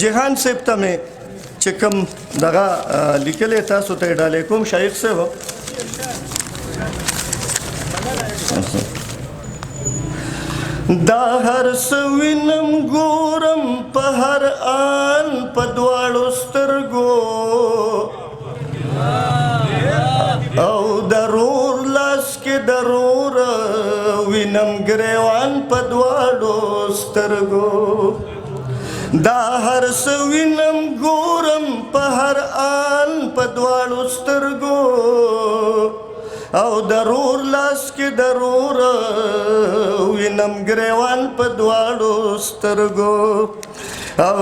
جهان صاحب ته مې چې کوم دغه لیکلی تاسو ته یې ډالۍ کوم شایق صاحب دا هر څه وینم ګورم په هر آن په دواړو سترګو او درور لاس کې درور وینم ګریوان په دواړو سترګو دا هر څه وینم ګورم په هر آن په دواړو سترګو او درور لاس کې درور وینم ګریوان په دواړو سترګو او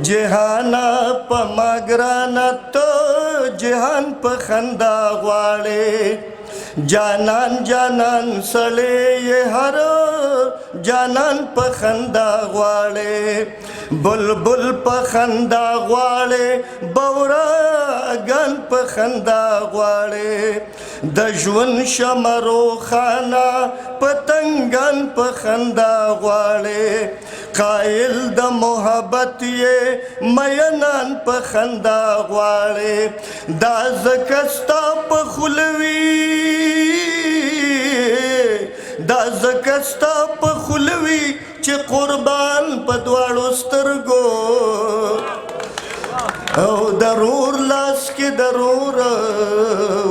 جهانا په ما ګرانه ته جهان په خندا غواړې جانان جانان سړی یې هر جانان په خندا غواړې بلبل په خندا غواړې بوراګان په خندا غواړې د ژوند شمع روښانه پتنګان په خندا غواړې قایل د محبت یې مینان په خندا غواړې دا ځکه ستا په خوله وي دا ځکه ستا په خوله وي چې قربان په دواړو سترګو او درور لاس کې درور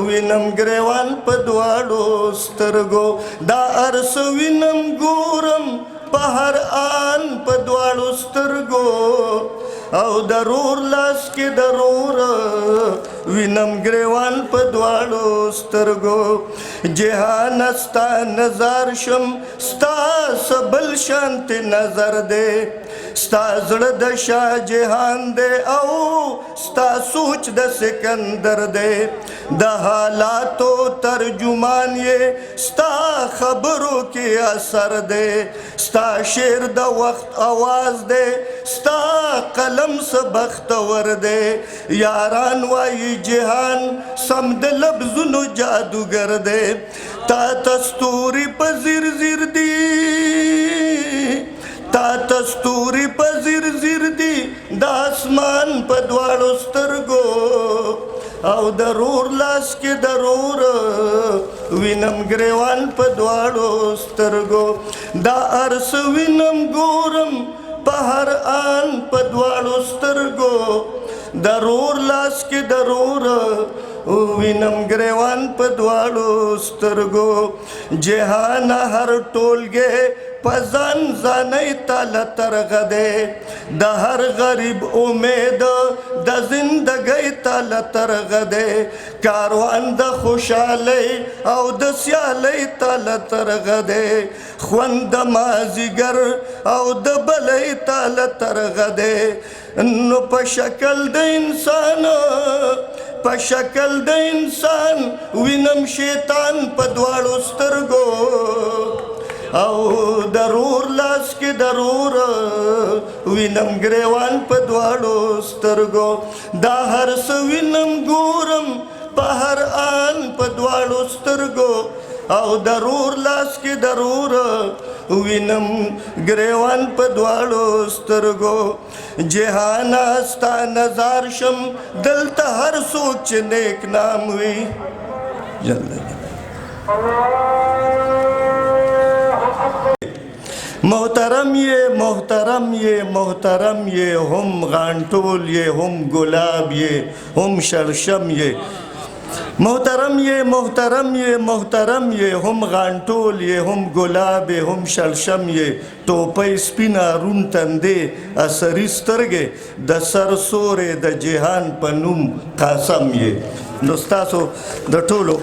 وینم ګریوان په دواړو سترګو دا ارس وینم ګورم په هر آن په دواړو سترګو او درور لاس کې درور وینم ګریوان په دواړو سترګو جهان ستا نظر شم ستا سبل شانت نظر دے ستا زړه د شاه جهان دے او ستا سوچ د سکندر دے د حالاتو ترجمان یې ستا خبرو کې اثر دے ستا شعر د وخت آواز دے ستا قلم سے بختور دے یاران وائی جہان سمد لبزنو جادوگر دے تا تستوری پا زیر زیر دی تا تستوری پا زیر زیر دی دا اسمان پا دواړو سترګو او درور لاس کې درور وینم ګریوان په دواړو سترګو دا ارس وینم ګورم په هر آن په دواړو سترګو درور لاس کې درور وینم ګریوان په دواړو سترګو جهان هر ټولګې په ځان ځانۍ تاله ترغدې د هر غریب امید د زندګۍ تاله ترغدې کاروان د خوشحالۍ او د سیالۍ تاله ترغدې خوند د مازدیګر او د بلۍ تاله ترغدې نو په شکل د انسان په شکل د انسان وینم شیطان په دواړو سترګو او درور لاس کې درور وینم ګریوان په دواړو سترګو دا هر څه وینم ګورم په هر آن په دواړو سترګو او درور لاس کې درور وینم ګریوان په دواړو سترګو جهان ستا نظر شم دلته هر څوک چې نیک نام وي محترم یہ محترم یہ محترم یہ ہم غانٹول یہ ہم گلاب یہ ہم شرشم یہ محترم یہ محترم یہ محترم یہ ہم غانٹول یہ ہم گلاب یہ ہم شرشم یہ ټوپۍ سپینه روڼ تندې اثري سترګې د سر سورې د جهان په نوم قاسم یې نو ستاسو د ټولو